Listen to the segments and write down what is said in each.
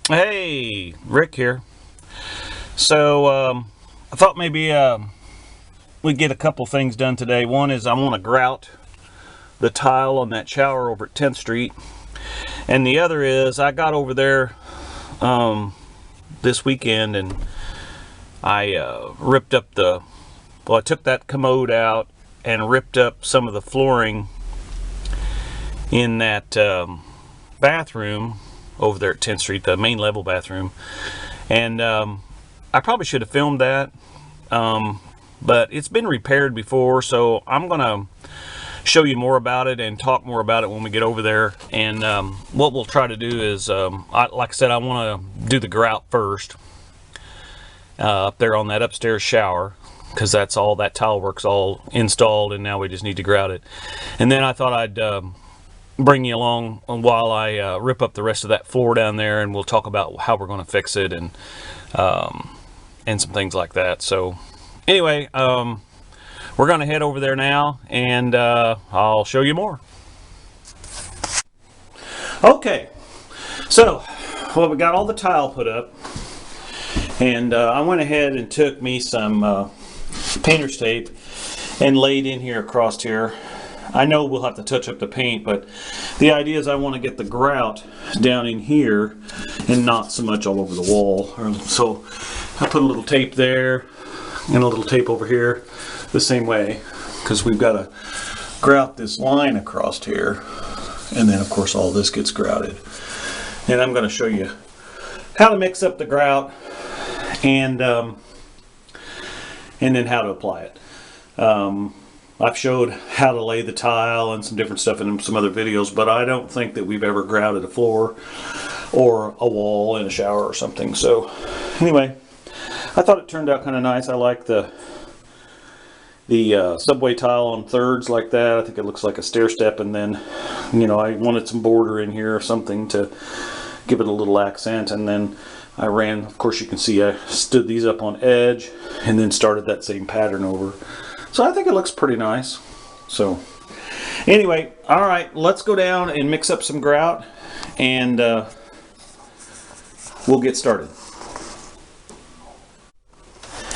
Hey, Rick here. So I thought maybe we'd get a couple things done today. One is I want to grout the tile on that shower over at 10th Street. And the other is I got over there this weekend and I ripped up I took that commode out and ripped up some of the flooring in that bathroom over there at 10th Street, the main level bathroom. And I probably should have filmed that, but it's been repaired before, so I'm gonna show you more about it and talk more about it when we get over there. And what we'll try to do is, like I said, I want to do the grout first up there on that upstairs shower, because that's all, that tile work's all installed, and now we just need to grout it. And then I thought I'd bring you along while I rip up the rest of that floor down there, and we'll talk about how we're going to fix it and some things like that. So anyway, we're going to head over there now, and I'll show you more. Okay, so well, we got all the tile put up, and I went ahead and took me some painter's tape and laid in here across here. I know we'll have to touch up the paint, but the idea is I want to get the grout down in here and not so much all over the wall. So I put a little tape there and a little tape over here the same way, because we've got to grout this line across here, and then of course all this gets grouted. And I'm going to show you how to mix up the grout and then how to apply it. I've showed how to lay the tile and some different stuff in some other videos, but I don't think that we've ever grouted a floor or a wall in a shower or something. So anyway, I thought it turned out kind of nice. I like the subway tile on thirds like that. I think it looks like a stair step, and then, you know, I wanted some border in here or something to give it a little accent. And then I ran, of course you can see I stood these up on edge and then started that same pattern over. So I think it looks pretty nice. So anyway, all right, let's go down and mix up some grout, and we'll get started.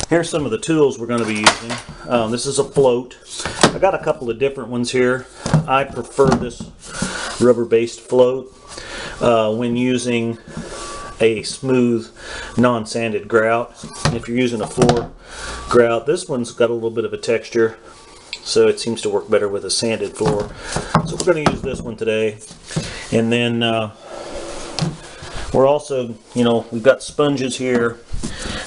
Here's some of the tools we're going to be using. This is a float. I got a couple of different ones here. I prefer this rubber-based float when using a smooth, non-sanded grout. If you're using a floor grout, this one's got a little bit of a texture, so it seems to work better with a sanded floor. So we're going to use this one today. And then we're also, you know, we've got sponges here,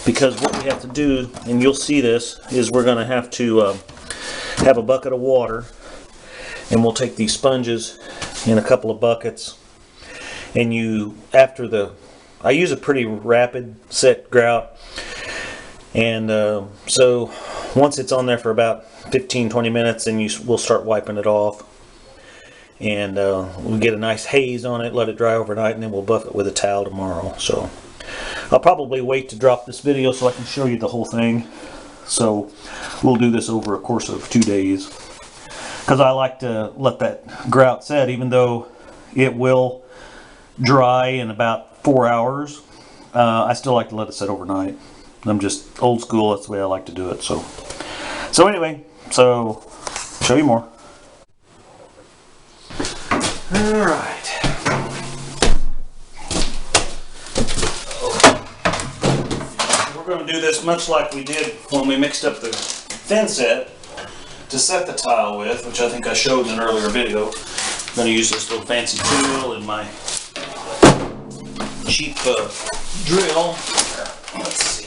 because what we have to do, and you'll see this, is we're going to have a bucket of water, and we'll take these sponges in a couple of buckets, and I use a pretty rapid set grout, and so once it's on there for about 15-20 minutes, then we'll start wiping it off, and we'll get a nice haze on it, let it dry overnight, and then we'll buff it with a towel tomorrow. So I'll probably wait to drop this video so I can show you the whole thing. So we'll do this over a course of 2 days, because I like to let that grout set, even though it will dry in about 4 hours. I still like to let it set overnight. I'm just old school, that's the way I like to do it. So anyway, so show you more. Alright. We're going to do this much like we did when we mixed up the thin set. to set the tile with, which I think I showed in an earlier video. I'm going to use this little fancy tool and my cheap drill. Let's see.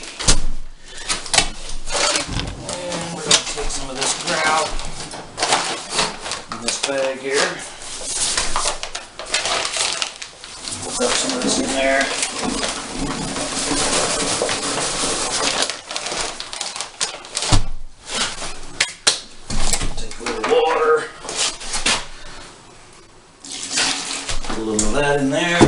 And we're going to take some of this grout in this bag here. We'll dump some of this in there. Take a little water. Put a little of that in there.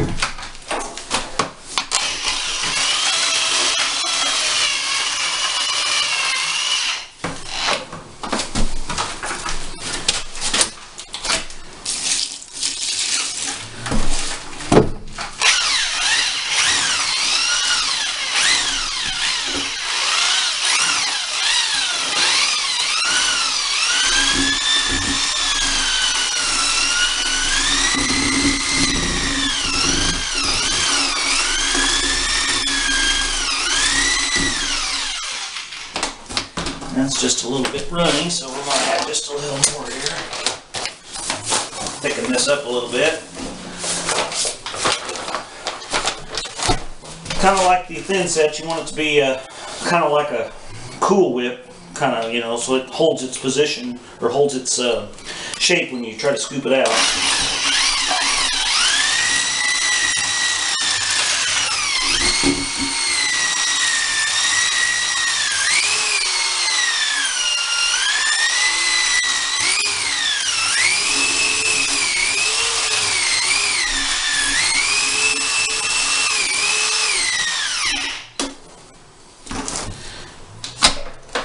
That's just a little bit runny, so we might add just a little more here. Thicken this up a little bit. Kind of like the thin set, you want it to be kind of like a Cool Whip, kind of, you know, so it holds its position or holds its shape when you try to scoop it out.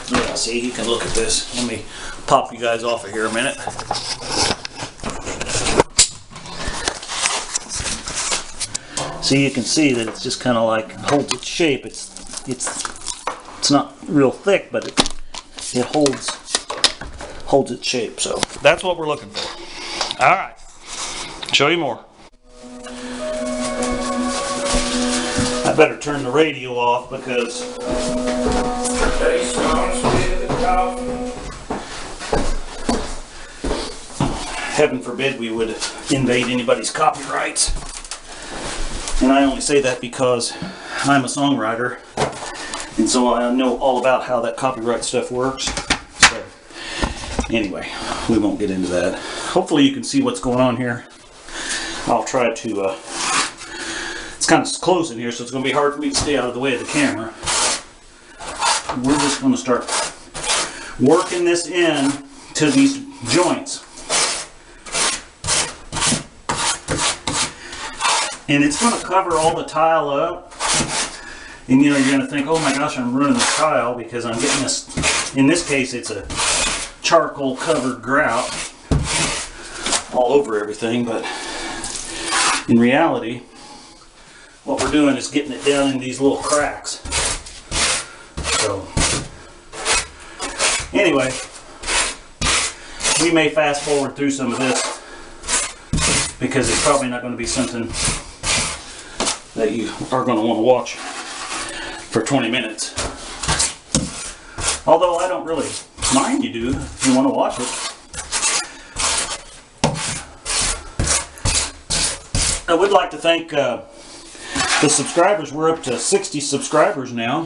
Yeah, see, you can look at this. Let me pop you guys off of here a minute. So you can see that it's just kind of like holds its shape. It's not real thick, but it holds its shape. So that's what we're looking for. All right, show you more. I better turn the radio off because heaven forbid we would invade anybody's copyrights. And I only say that because I'm a songwriter, and so I know all about how that copyright stuff works. So anyway, we won't get into that. Hopefully you can see what's going on here. I'll try to, it's kind of close in here, so it's going to be hard for me to stay out of the way of the camera. We're just going to start working this in to these joints. And it's going to cover all the tile up. And you know, you're going to think, oh my gosh, I'm ruining the tile because I'm getting this, in this case it's a charcoal covered grout all over everything, but in reality what we're doing is getting it down in these little cracks. So anyway, we may fast forward through some of this because it's probably not going to be something that you are going to want to watch for 20 minutes. Although I don't really mind you do if you want to watch it. I would like to thank the subscribers. We're up to 60 subscribers now,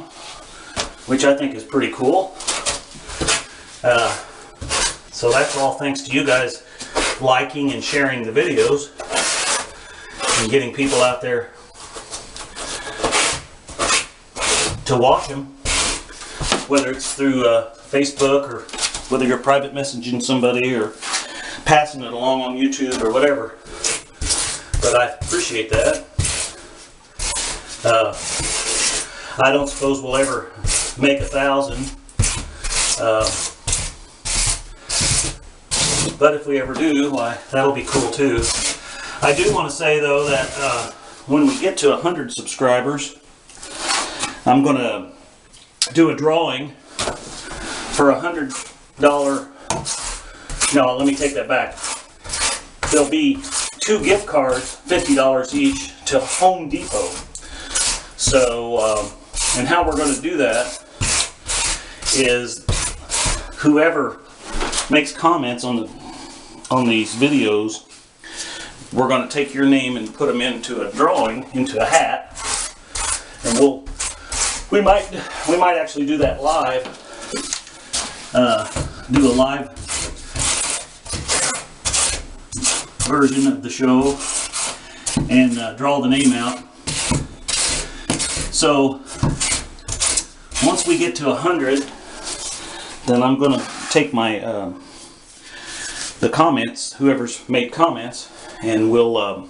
which I think is pretty cool. So that's all thanks to you guys liking and sharing the videos and getting people out there to watch them, whether it's through Facebook or whether you're private messaging somebody or passing it along on YouTube or whatever. But I appreciate that. I don't suppose we'll ever make 1,000. But if we ever do, why, that'll be cool too. I do want to say though that when we get to 100 subscribers, I'm going to do a drawing for $100. No, let me take that back. There'll be 2 gift cards, $50 each, to Home Depot. So, and how we're going to do that is whoever makes comments on these videos, we're going to take your name and put them into a drawing, into a hat, and we might actually do that live. Do a live version of the show and draw the name out. So once we get to 100, then I'm going to take my the comments, whoever's made comments, and we'll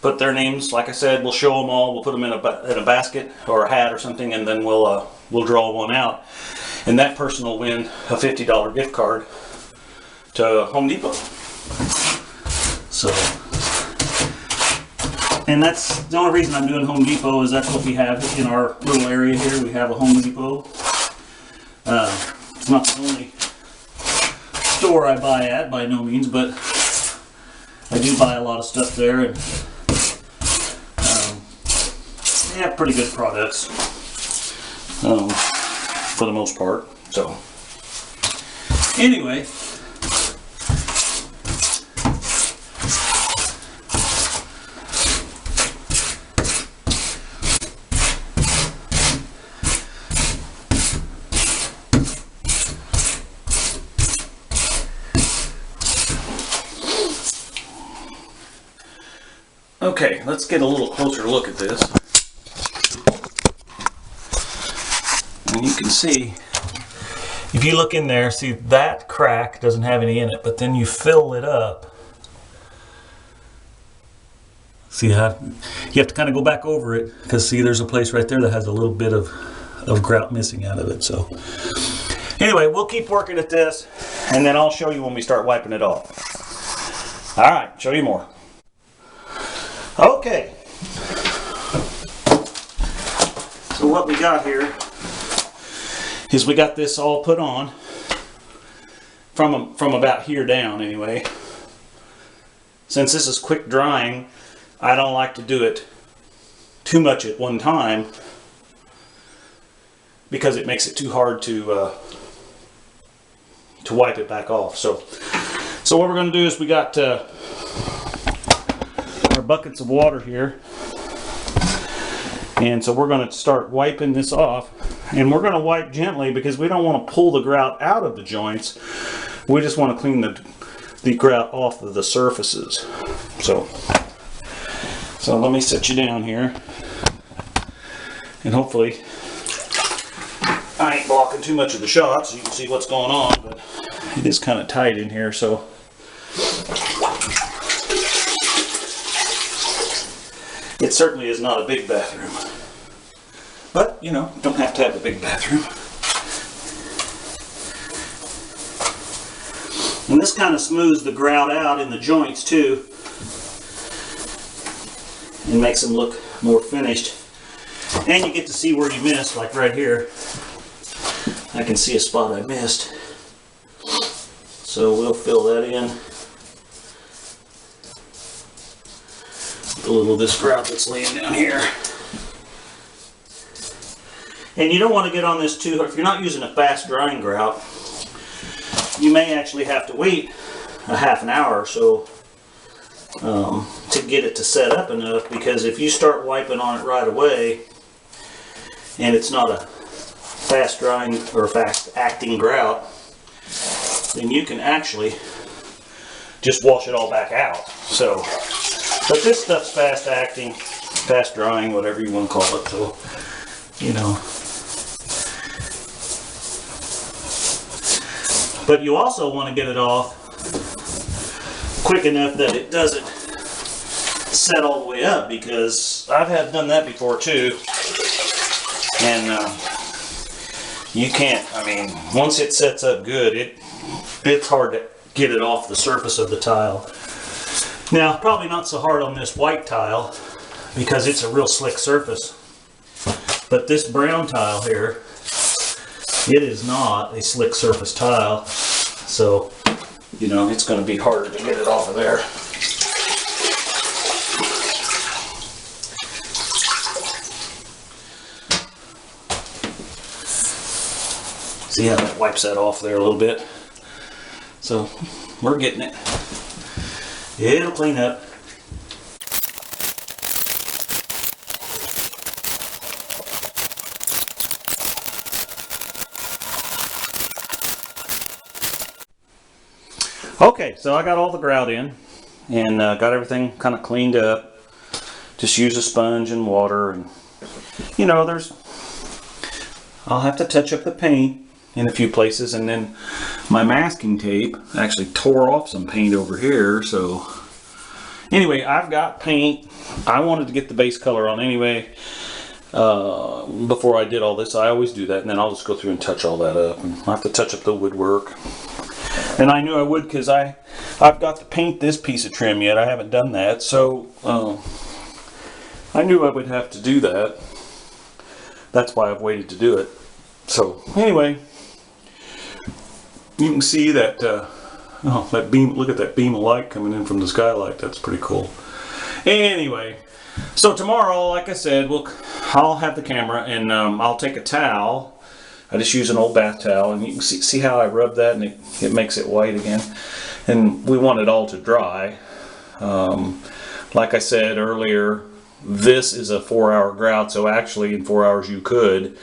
put their names. Like I said, we'll show them all. We'll put them in a basket or a hat or something, and then we'll draw one out. And that person will win a $50 gift card to Home Depot. So, and that's the only reason I'm doing Home Depot, is that's what we have in our little area here. We have a Home Depot. It's not the only store I buy at, by no means, but I do buy a lot of stuff there, and they have pretty good products. For the most part. So anyway, okay, let's get a little closer look at this. And you can see, if you look in there, see that crack doesn't have any in it, but then you fill it up. See how you have to kind of go back over it, because see, there's a place right there that has a little bit of grout missing out of it. So anyway, we'll keep working at this, and then I'll show you when we start wiping it off. All right, show you more. Okay, so what we got here is we got this all put on from about here down anyway. Since this is quick drying, I don't like to do it too much at one time, because it makes it too hard to wipe it back off. So what we're going to do is we got our buckets of water here, and so we're going to start wiping this off. And we're going to wipe gently, because we don't want to pull the grout out of the joints. We just want to clean the grout off of the surfaces. So let me set you down here, and hopefully I ain't blocking too much of the shot so you can see what's going on, but it is kind of tight in here. So it certainly is not a big bathroom. But, you know, don't have to have a big bathroom. And this kind of smooths the grout out in the joints too, and makes them look more finished. And you get to see where you missed, like right here. I can see a spot I missed. So we'll fill that in. A little of this grout that's laying down here. And you don't want to get on this too, if you're not using a fast drying grout, you may actually have to wait a half an hour or so to get it to set up enough, because if you start wiping on it right away and it's not a fast drying or fast acting grout, then you can actually just wash it all back out. So, but this stuff's fast acting, fast drying, whatever you want to call it. So, you know. But you also want to get it off quick enough that it doesn't set all the way up, because I've done that before too, and you can't, I mean, once it sets up good, it's hard to get it off the surface of the tile. Now, probably not so hard on this white tile, because it's a real slick surface, but this brown tile here, it is not a slick surface tile, so, you know, it's going to be harder to get it off of there. See how that wipes that off there a little bit? So we're getting it. It'll clean up. Okay, so I got all the grout in and got everything kind of cleaned up. Just use a sponge and water, and you know, I'll have to touch up the paint in a few places, and then my masking tape actually tore off some paint over here. So anyway, I've got paint. I wanted to get the base color on anyway before I did all this. I always do that, and then I'll just go through and touch all that up, and I'll have to touch up the woodwork. And I knew I would because I've got to paint this piece of trim yet. I haven't done that, so I knew I would have to do that. That's why I've waited to do it. So anyway, you can see that that beam. Look at that beam of light coming in from the skylight. That's pretty cool. Anyway, so tomorrow, like I said, I'll have the camera, and I'll take a towel. I just use an old bath towel, and you can see how I rub that, and it makes it white again. And we want it all to dry. Like I said earlier, this is a 4-hour grout, so actually in 4 hours you could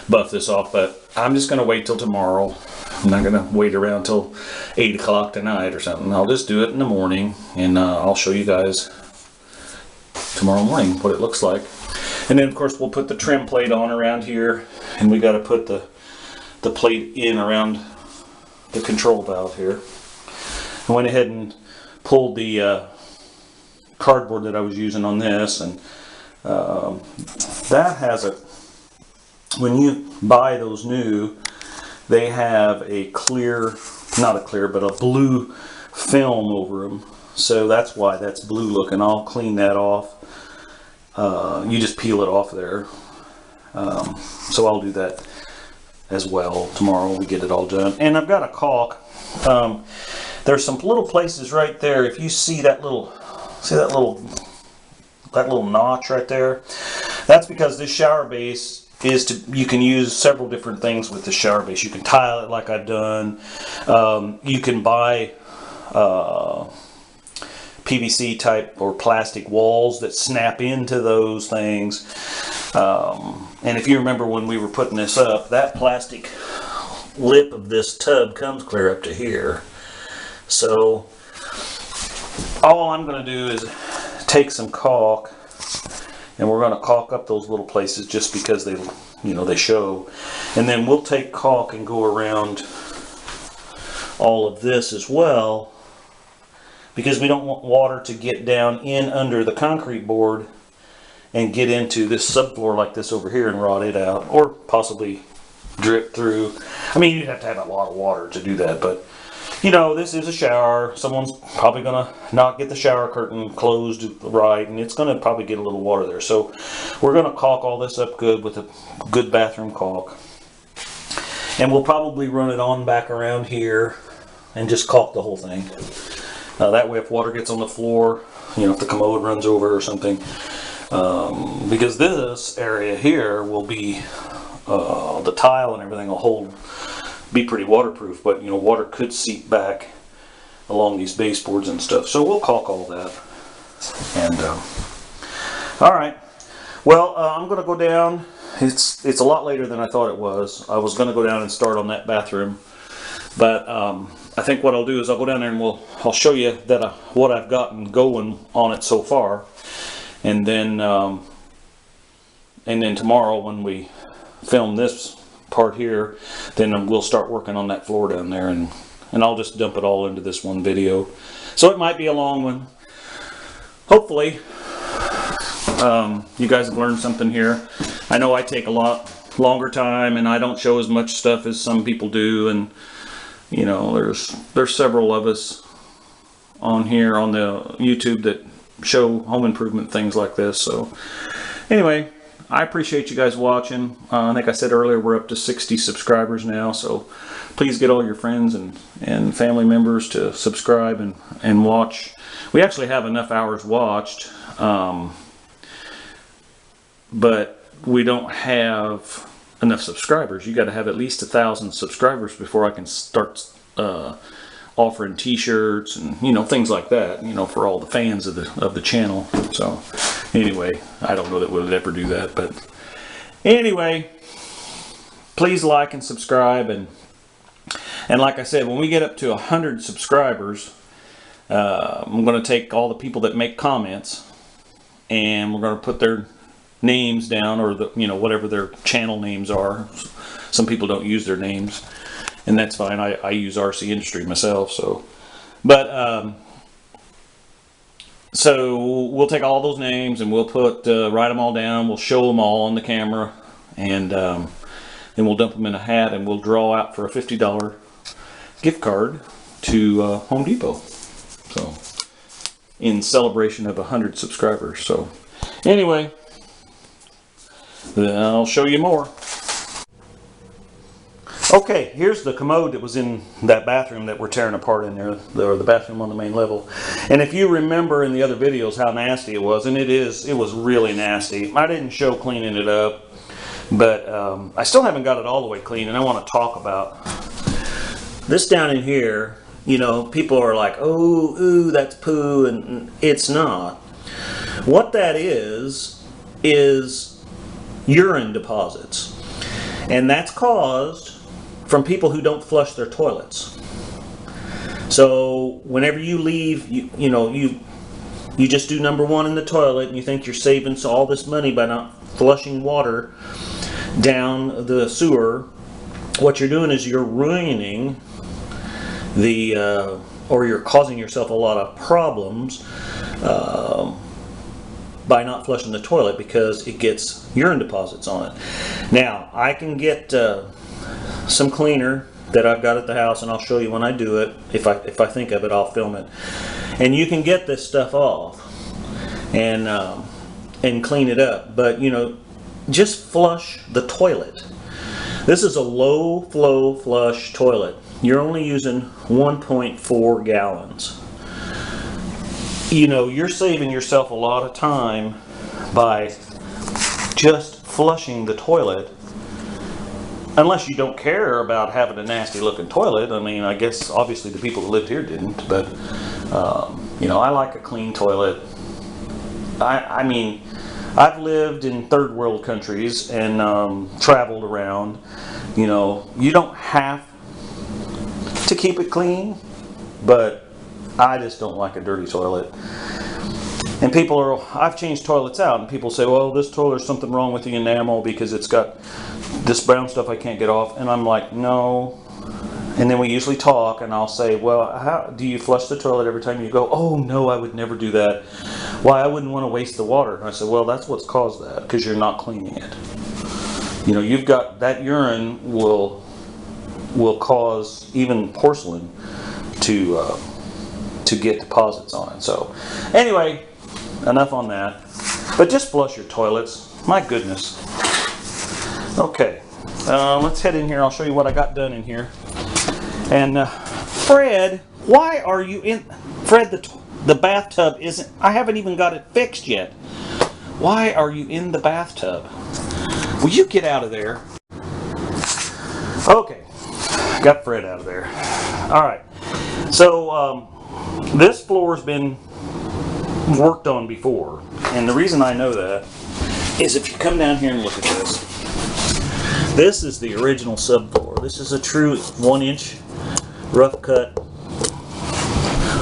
buff this off, but I'm just going to wait till tomorrow. I'm not going to wait around till 8 o'clock tonight or something. I'll just do it in the morning, and I'll show you guys tomorrow morning what it looks like. And then of course we'll put the trim plate on around here, and we got to put the plate in around the control valve here. I went ahead and pulled the cardboard that I was using on this, and that has a, when you buy those new, they have a clear, not a clear, but a blue film over them, so that's why that's blue looking. I'll clean that off. You just peel it off there. So I'll do that as well tomorrow when we get it all done. And I've got a caulk. There's some little places right there. If you see that little notch right there, that's because this shower base you can use several different things with the shower base. You can tile it like I've done. You can buy PVC type or plastic walls that snap into those things. And if you remember when we were putting this up, that plastic lip of this tub comes clear up to here. So all I'm going to do is take some caulk, and we're going to caulk up those little places just because they, you know, they show. And then we'll take caulk and go around all of this as well, because we don't want water to get down in under the concrete board and get into this subfloor like this over here and rot it out, or possibly drip through. I mean, you'd have to have a lot of water to do that, but you know, this is a shower. Someone's probably gonna not get the shower curtain closed right, and it's gonna probably get a little water there. So we're gonna caulk all this up good with a good bathroom caulk, and we'll probably run it on back around here and just caulk the whole thing. That way, if water gets on the floor, you know, if the commode runs over or something, because this area here will be the tile and everything will be pretty waterproof, but you know, water could seep back along these baseboards and stuff. So we'll caulk all that. And all right, well, I'm going to go down. It's a lot later than I thought it was. I was going to go down and start on that bathroom, but I think what I'll do is I'll go down there and I'll show you that what I've gotten going on it so far, and then tomorrow when we film this part here, then we'll start working on that floor down there, and I'll just dump it all into this one video. So it might be a long one. Hopefully you guys have learned something here. I know I take a lot longer time, and I don't show as much stuff as some people do, and you know, there's several of us on here on the YouTube that show home improvement things like this. So anyway, I appreciate you guys watching. Like I said earlier, we're up to 60 subscribers now, so please get all your friends and family members to subscribe and watch. We actually have enough hours watched, but we don't have enough subscribers. You got to have at least 1,000 subscribers before I can start offering t-shirts and, you know, things like that, you know, for all the fans of the channel. So anyway, I don't know that we'll ever do that, but anyway, please like and subscribe, and like I said, when we get up to 100 subscribers, I'm going to take all the people that make comments, and we're going to put their names down, or the, you know, whatever their channel names are. Some people don't use their names, and that's fine. I use RC Industry myself, so. But so we'll take all those names and we'll put write them all down. We'll show them all on the camera, and then we'll dump them in a hat, and we'll draw out for a $50 gift card to Home Depot. So, in celebration of 100 subscribers. So, anyway, then I'll show you more. Okay, here's the commode that was in that bathroom that we're tearing apart in there, or the bathroom on the main level. And if you remember in the other videos how nasty it was, and it was really nasty. I didn't show cleaning it up, but I still haven't got it all the way clean, and I want to talk about this down in here. You know, people are like, oh, ooh, that's poo, and it's not. What that is urine deposits. And that's caused from people who don't flush their toilets. So whenever you leave, you just do number one in the toilet, and you think you're saving all this money by not flushing water down the sewer. What you're doing is you're ruining or you're causing yourself a lot of problems by not flushing the toilet, because it gets urine deposits on it. Now, I can get some cleaner that I've got at the house, and I'll show you when I do it. If I think of it, I'll film it. And you can get this stuff off and clean it up. But, you know, just flush the toilet. This is a low flow flush toilet. You're only using 1.4 gallons. You know, you're saving yourself a lot of time by just flushing the toilet. Unless you don't care about having a nasty looking toilet. I mean, I guess obviously the people that lived here didn't, but you know, I like a clean toilet. I mean, I've lived in third world countries and traveled around. You know, you don't have to keep it clean, but I just don't like a dirty toilet. And I've changed toilets out, and people say, well, this toilet, there's something wrong with the enamel because it's got this brown stuff I can't get off. And I'm like, no. And then we usually talk, and I'll say, well, how do you flush the toilet every time you go? Oh, no, I would never do that. Why? I wouldn't want to waste the water. And I said, well, that's what's caused that, because you're not cleaning it. You know, you've got that urine will cause even porcelain to get deposits on it. So anyway, enough on that. But just flush your toilets. My goodness. Okay, let's head in here. I'll show you what I got done in here. And Fred, why are you in? Fred, the bathtub isn't. I haven't even got it fixed yet. Why are you in the bathtub? Will you get out of there? Okay, got Fred out of there. All right. So this floor's been worked on before, and the reason I know that is if you come down here and look at this. This is the original subfloor. This is a true 1-inch rough cut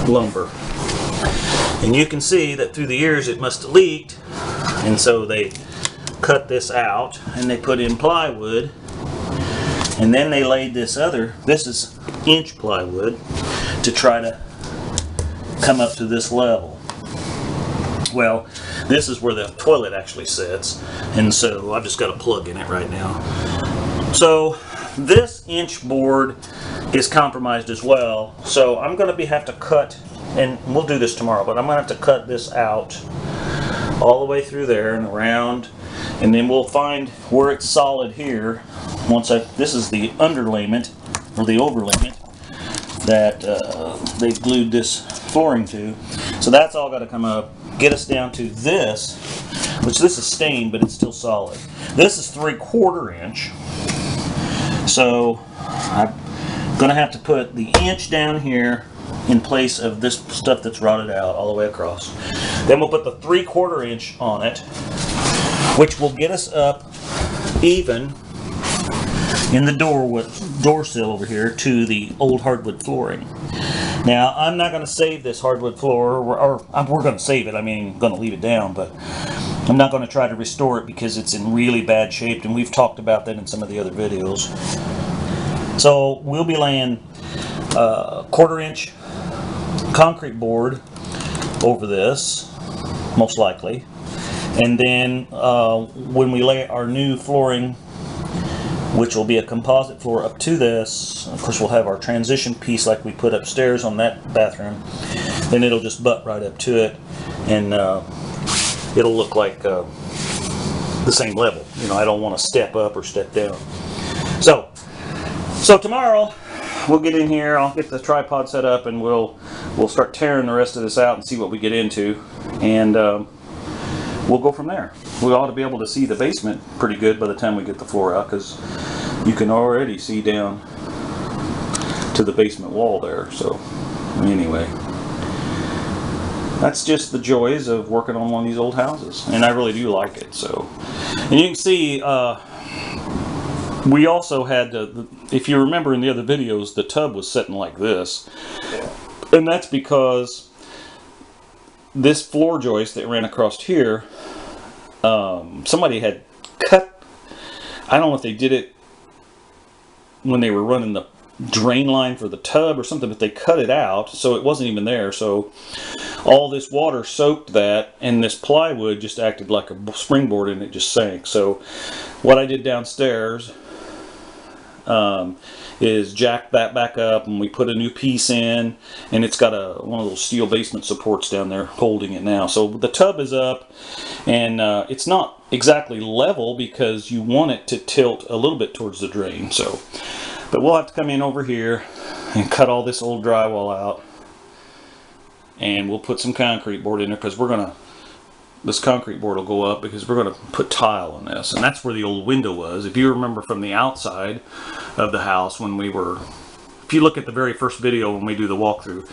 lumber. And you can see that through the years it must have leaked, and so they cut this out and they put in plywood, and then they laid this is inch plywood to try to come up to this level. Well, this is where the toilet actually sits, and so I've just got a plug in it right now. So this inch board is compromised as well, so I'm going to have to cut, and we'll do this tomorrow, but I'm going to have to cut this out all the way through there and around, and then we'll find where it's solid here. This is the underlayment, or the overlayment, that they've glued this flooring to. So that's all got to come up, get us down to this, which this is stained, but it's still solid. This is 3/4 inch. So Gonna have to put the inch down here in place of this stuff that's rotted out all the way across. Then we'll put the 3/4 inch on it, which will get us up even in the door sill over here to the old hardwood flooring. Now, I'm not going to save this hardwood floor, or we're going to save it. I mean, going to leave it down, but I'm not going to try to restore it because it's in really bad shape, and we've talked about that in some of the other videos. So we'll be laying 1/4 inch concrete board over this, most likely, and then when we lay our new flooring, which will be a composite floor up to this, of course we'll have our transition piece like we put upstairs on that bathroom, then it'll just butt right up to it, and it'll look like the same level. You know, I don't want to step up or step down. So tomorrow we'll get in here, I'll get the tripod set up, and we'll start tearing the rest of this out and see what we get into, and we'll go from there. We ought to be able to see the basement pretty good by the time we get the floor out, because you can already see down to the basement wall there. So anyway, that's just the joys of working on one of these old houses, and I really do like it. So, and you can see we also had if you remember in the other videos, the tub was sitting like this, and that's because this floor joist that ran across here, somebody had cut, I don't know if they did it when they were running the drain line for the tub or something, but they cut it out so it wasn't even there. So all this water soaked that, and this plywood just acted like a springboard and it just sank. So what I did downstairs is jack that back up, and we put a new piece in, and it's got one of those steel basement supports down there holding it now. So the tub is up, and it's not exactly level because you want it to tilt a little bit towards the drain. So, but we'll have to come in over here and cut all this old drywall out, and we'll put some concrete board in there, because this concrete board will go up because we're going to put tile on this, and that's where the old window was. If you remember from the outside of the house, if you look at the very first video when we do the walkthrough,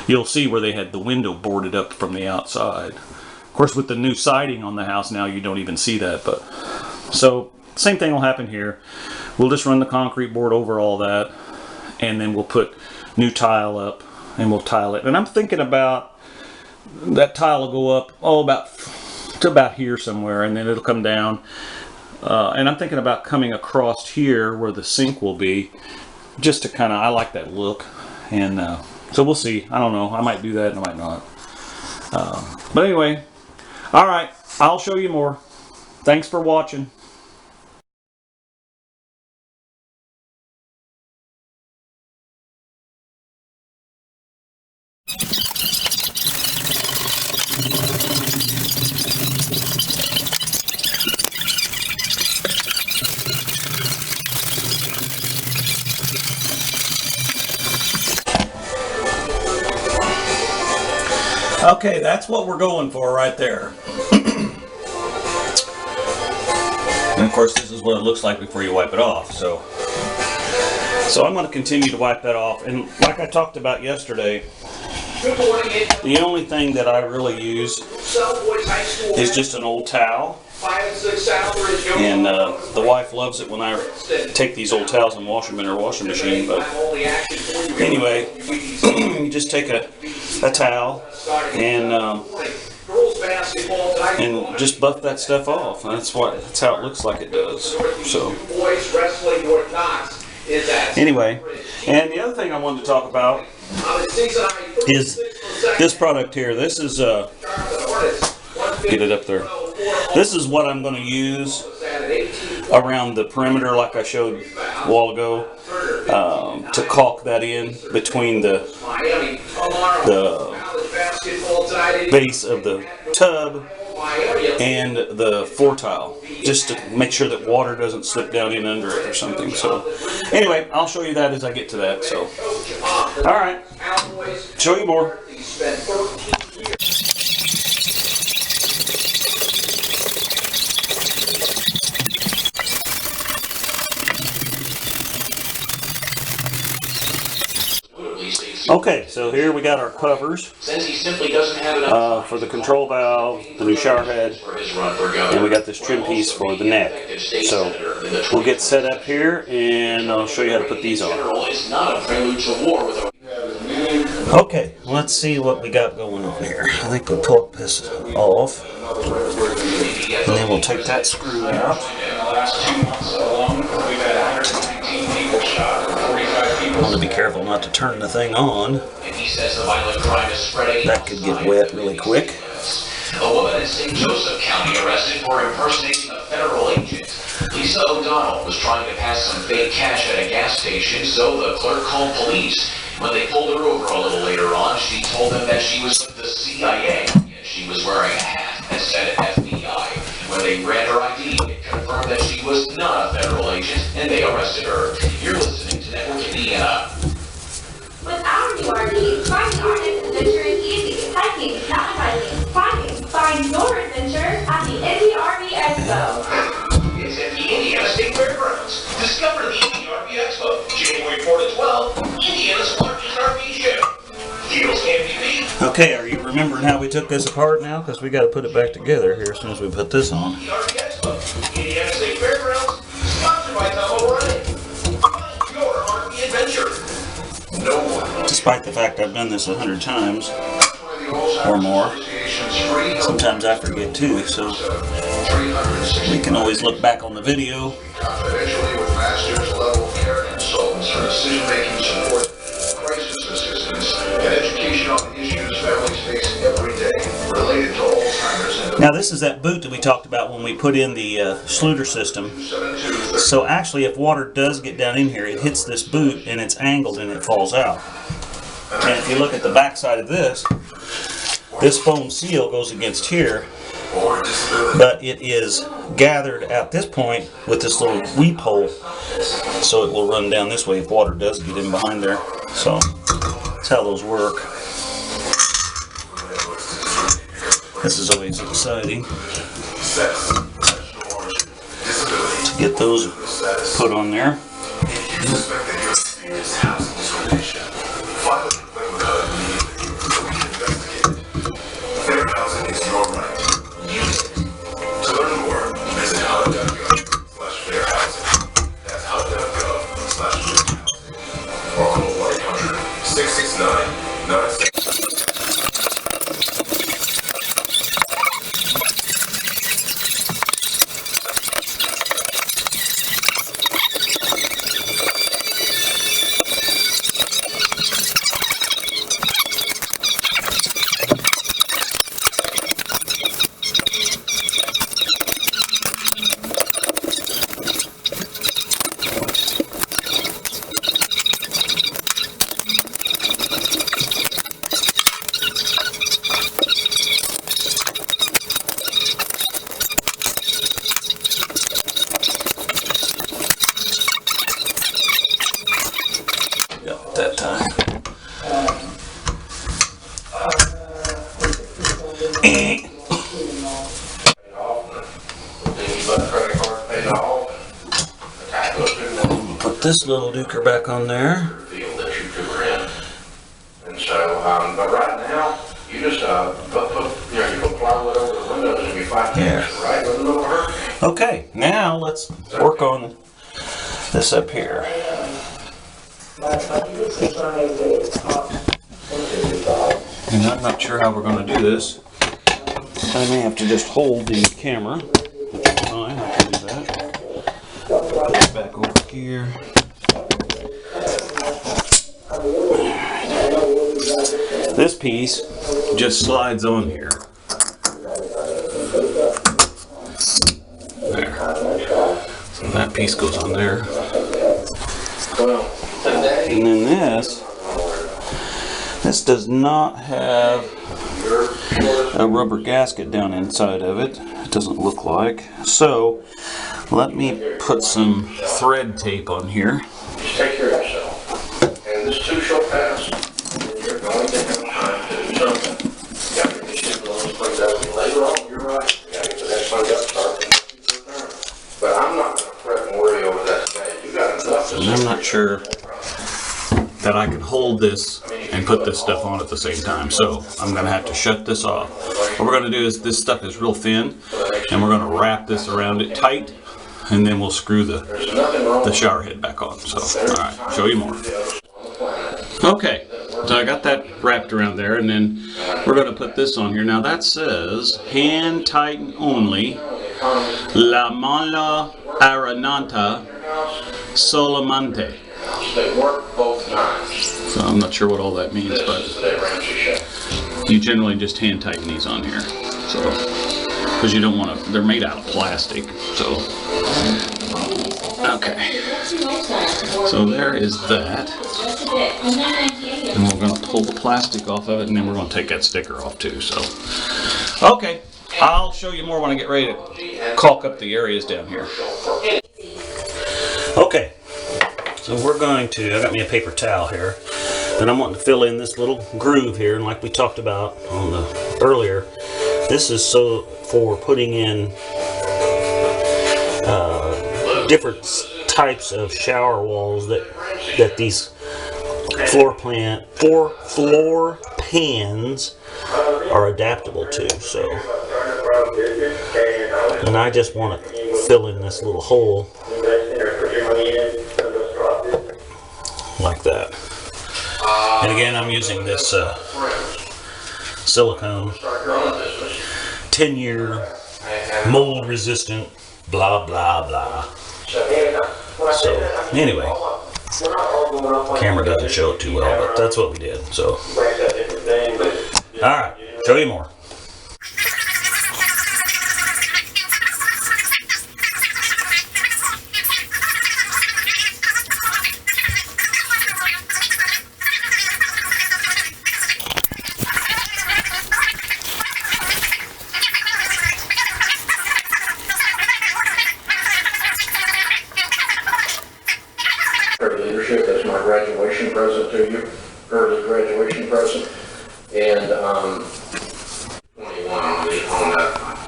you'll see where they had the window boarded up from the outside. Of course, with the new siding on the house now, you don't even see that. But so same thing will happen here. We'll just run the concrete board over all that, and then we'll put new tile up, and we'll tile it. And I'm thinking about that tile will go up to about here somewhere, and then it'll come down, and I'm thinking about coming across here where the sink will be, just to kind of, I like that look, and so we'll see. I don't know, I might do that and I might not, but anyway, alright, I'll show you more. Thanks for watching. Okay, that's what we're going for right there. And of course, this is what it looks like before you wipe it off. So I'm going to continue to wipe that off. And like I talked about yesterday, the only thing that I really use is just an old towel. And the wife loves it when I take these old towels and wash them in her washing machine. But anyway, you just take a towel and just buff that stuff off. That's how it looks like it does. So anyway, and the other thing I wanted to talk about is this product here. This is get it up there. This is what I'm going to use around the perimeter, like I showed a while ago, to caulk that in between the base of the tub and the floor tile, just to make sure that water doesn't slip down in under it or something. So anyway, I'll show you that as I get to that. So alright, show you more. Okay, so here we got our covers for the control valve, the new shower head, and we got this trim piece for the neck. So we'll get set up here and I'll show you how to put these on. Okay, let's see what we got going on here. I think we'll pull this off, and then we'll take that screw out. I want to be careful not to turn the thing on. That could get wet really quick. A woman in St. Joseph County arrested for impersonating a federal agent. Lisa O'Donnell was trying to pass some fake cash at a gas station, so the clerk called police. When they pulled her over a little later on, she told them that she was with the CIA, and she was wearing a hat that said FBI. When they ran her ID, it confirmed that she was not a federal agent, and they arrested her. You're listening to Network Indiana. With our new RV, find your next adventure is easy. Hiking, mountain biking, climbing. Find your adventure at the Indy RV Expo. It's at the Indiana State Fairgrounds. Discover the Indy RV Expo, January 4 to 12, Indiana's largest RV show. Deals can't be beat. Okay, are you remembering how we took this apart now? Because we got to put it back together here as soon as we put this on. The RV Expo, Indiana State Fairgrounds, sponsored by Tom O'Brien. Find your RV adventure. Despite the fact I've done this 100 times or more, sometimes I forget too, so we can always look back on the video. Confidentially with master's level care consultants for decision-making support, crisis assistance, and education on issues families face every day related to Alzheimer's and Now this is that boot that we talked about when we put in the Schluter system. So actually if water does get down in here, it hits this boot and it's angled and it falls out. And if you look at the back side of this foam seal goes against here, but it is gathered at this point with this little weep hole, so it will run down this way if water does get in behind there. So that's how those work. This is always exciting to get those put on there. That time. Put this little duker back on there. And so, but right now, you just you put plywood over the windows and you find right in the middle of her. Okay, now let's work on this up here. And I'm not sure how we're going to do this. I may have to just hold the camera. That's fine, I can do that. Put it back over here. This piece just slides on here. There. So that piece goes on there. And then this does not have a rubber gasket down inside of it. It doesn't look like. So let me put some thread tape on here. Just take care of yourself. And this too shall pass. And you're going to have time to do something. You got to get your clothes cleaned up. And later on, you're right. You got to get the next one up, start the next. But I'm not going to fret and worry over that today. You got enough to do. I'm not sure that I can hold this and put this stuff on at the same time. So I'm going to have to shut this off. What we're going to do is, this stuff is real thin, and we're going to wrap this around it tight, and then we'll screw the shower head back on. So, alright, show you more. Okay, so I got that wrapped around there, and then we're going to put this on here. Now that says, hand tighten only, la mala arananta solamente. They work both times. So I'm not sure what all that means, but you generally just hand tighten these on here. So, because you don't want to, they're made out of plastic. So, okay. So there is that. And we're going to pull the plastic off of it, and then we're going to take that sticker off too. So, okay. I'll show you more when I get ready to caulk up the areas down here. Okay. So we're going to, I got me a paper towel here, and I'm wanting to fill in this little groove here, and like we talked about on the earlier, this is so for putting in different types of shower walls that these floor pans are adaptable to. So, and I just want to fill in this little hole like that. And again, I'm using this silicone 10-year mold resistant blah blah blah. So anyway, camera doesn't show it too well, but that's what we did. So alright, show you more. That's my graduation present to you, early graduation present, and 21 on that one.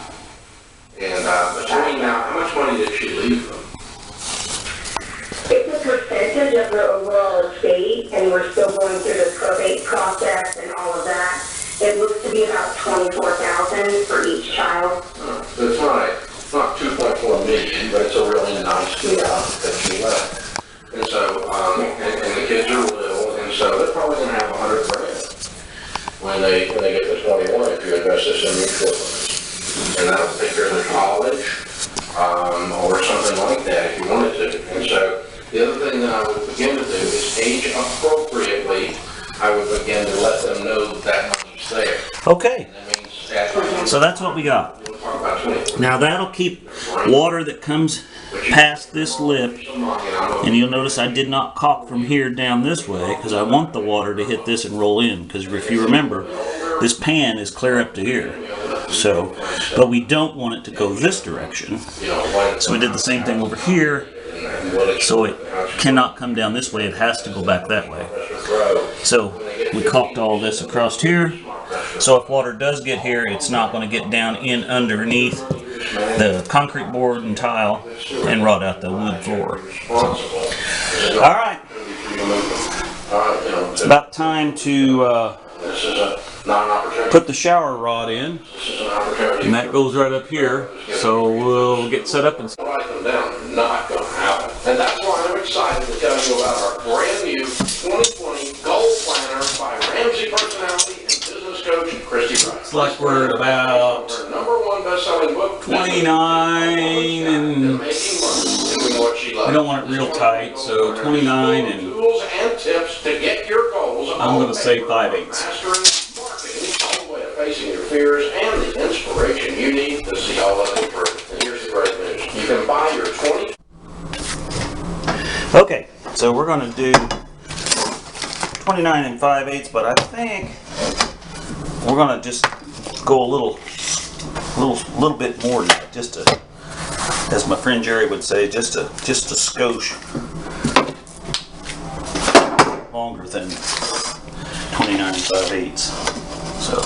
And between now, how much money did she leave them? It's a percentage of the overall estate, and we're still going through the probate process and all of that. It looks to be about $24,000 for each child. So it's not 2.4 million, but it's a really nice amount that she left. And so, and the kids are little, and so they're probably going to have $100,000 when they get to 21 if you invest this in mutual funds. And that'll take care of their college, or something like that if you wanted to. And so, the other thing that I would begin to do is age appropriately. I would begin to let them know that money's there. Okay. And that means So that's what we got. we'll talk about 20. Now that'll keep water that comes past this lip, and you'll notice I did not caulk from here down this way because I want the water to hit this and roll in, because if you remember, this pan is clear up to here. So, but we don't want it to go this direction. So we did the same thing over here, so it cannot come down this way, it has to go back that way. So we caulked all this across here, so if water does get here, it's not going to get down in underneath the concrete board and tile and rot out the wood floor. So, alright, it's about time to put the shower rod in, and that goes right up here, so we'll get set up and Write them down. Not going to happen. And that's why I'm excited to tell you about our brand new 2020 Goal Planner by Ramsey personality and business coach Christy Price. it's like we're at about Her #1 best-selling book, 29, and Making Money, Doing What She Loves. I don't want it real tight, so 29 and Tools and tips to get your goals. I'm going to say 5/8. Mastering marketing, all the way to facing your fears, and the inspiration you need to see all of it through. And here's the great news. You can buy your 20. okay, so we're going to do 29 and 5/8, but I think we're going to just go a little bit more than that, just to, as my friend Jerry would say, just a skosh longer than 29 and 5/8. So,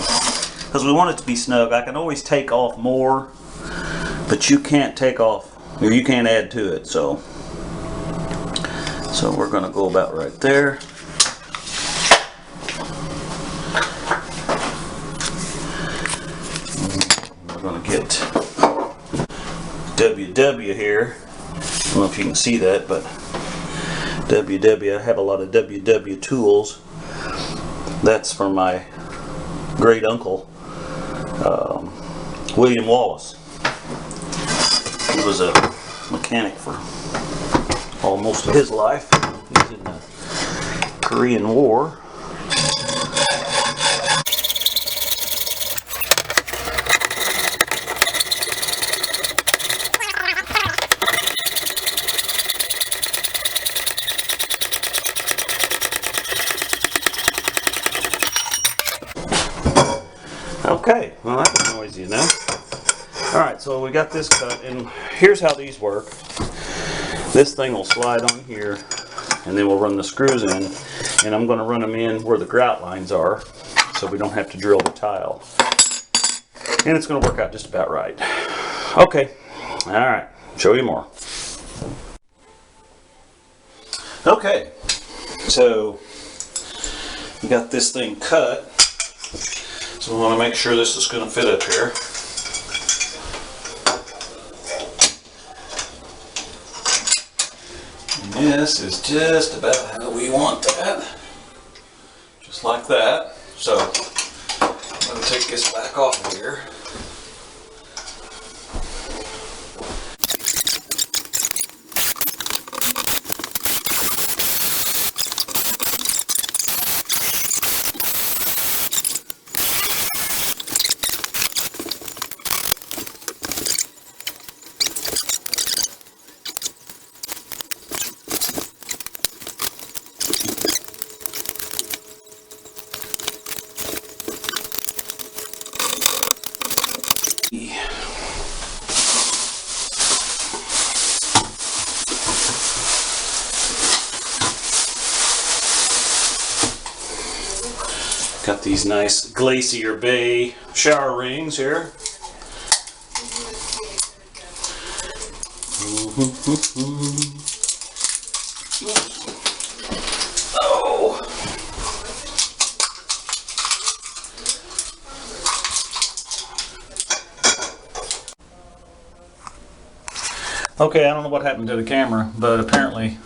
because we want it to be snug, I can always take off more, but you can't take off, or you can't add to it. So we're going to go about right there. WW here. I don't know if you can see that, but WW, I have a lot of WW tools. That's from my great uncle, William Wallace. He was a mechanic for almost his life. He was in the Korean War. Okay, well that was noisy enough. Alright, so we got this cut, and here's how these work. This thing will slide on here, and then we'll run the screws in, and I'm going to run them in where the grout lines are, so we don't have to drill the tile. And it's going to work out just about right. Okay, alright, show you more. Okay, so we got this thing cut. So we want to make sure this is going to fit up here. And this is just about how we want that. Just like that. So I'm going to take this back off of here. Got these nice Glacier Bay shower rings here. Oh. Okay, I don't know what happened to the camera, but apparently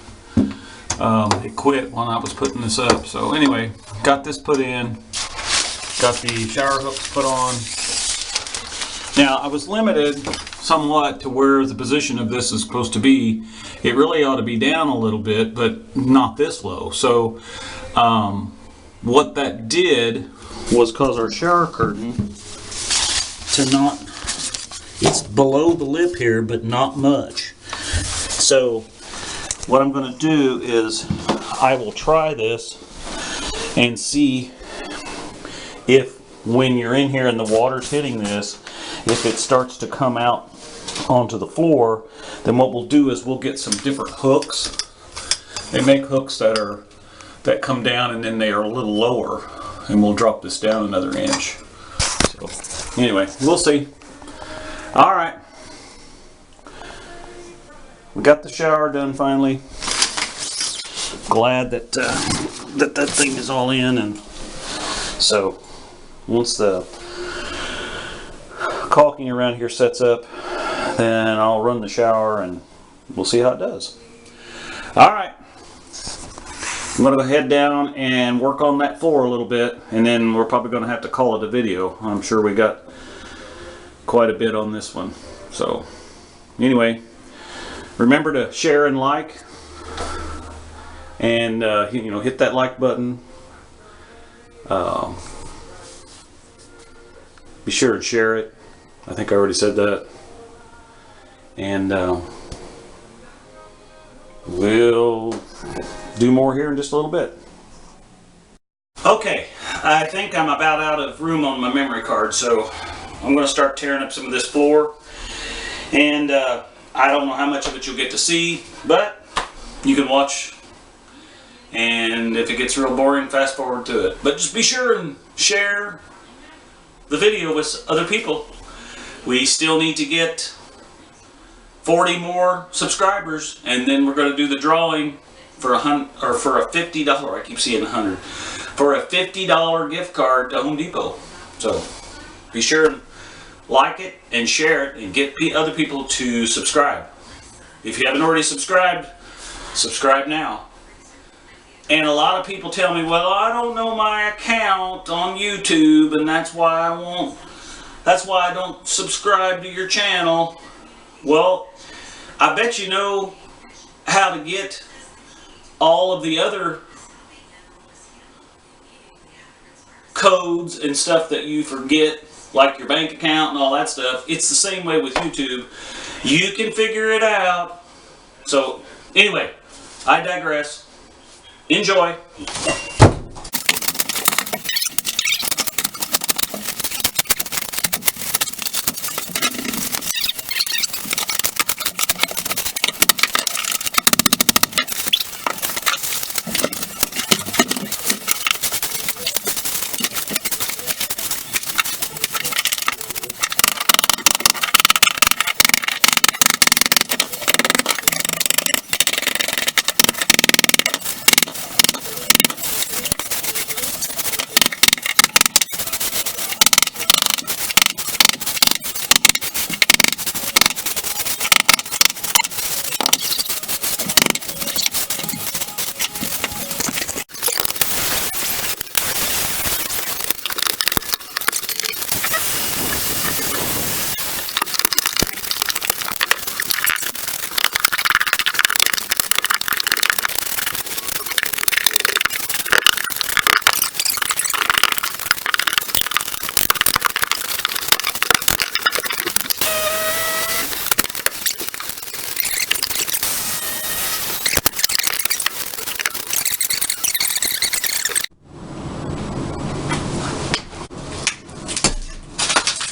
it quit when I was putting this up. So anyway, got this put in, got the shower hooks put on. Now I was limited somewhat to where the position of this is supposed to be. It really ought to be down a little bit, but not this low. So what that did was cause our shower curtain to not, it's below the lip here, but not much. So what I'm going to do is I will try this and see if when you're in here and the water's hitting this, if it starts to come out onto the floor. Then what we'll do is we'll get some different hooks. They make hooks that come down and then they are a little lower, and we'll drop this down another inch. So anyway, we'll see. All right, we got the shower done finally. Glad that that thing is all in, and so once the caulking around here sets up, then I'll run the shower and we'll see how it does. All right, I'm gonna go head down and work on that floor a little bit, and then we're probably gonna have to call it a video. I'm sure we got quite a bit on this one. So anyway, remember to share and like, and you know, hit that like button. Be sure to share it. I think I already said that. And we'll do more here in just a little bit. Okay, I think I'm about out of room on my memory card, so I'm going to start tearing up some of this floor. And I don't know how much of it you'll get to see, but you can watch. And if it gets real boring, fast forward to it. But just be sure and share the video with other people. We still need to get 40 more subscribers, and then we're going to do the drawing for a $50. I keep seeing 100 for a $50 gift card to Home Depot. So be sure and like it and share it and get other people to subscribe. If you haven't already subscribed, subscribe now. And a lot of people tell me, well, I don't know my account on YouTube, and that's why I don't subscribe to your channel. Well, I bet you know how to get all of the other codes and stuff that you forget, like your bank account and all that stuff. It's the same way with YouTube. You can figure it out. So anyway, I digress. Enjoy.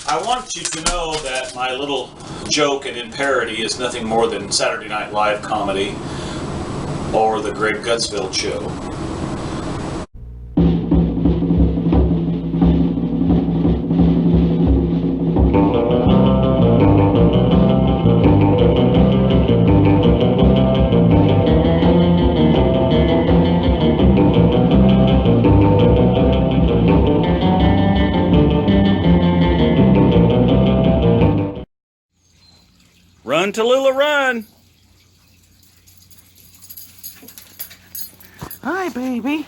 I want you to know that my little joke and in parody is nothing more than Saturday Night Live comedy or the Greg Gutsfield show. Run, Tallulah, run! Hi, baby.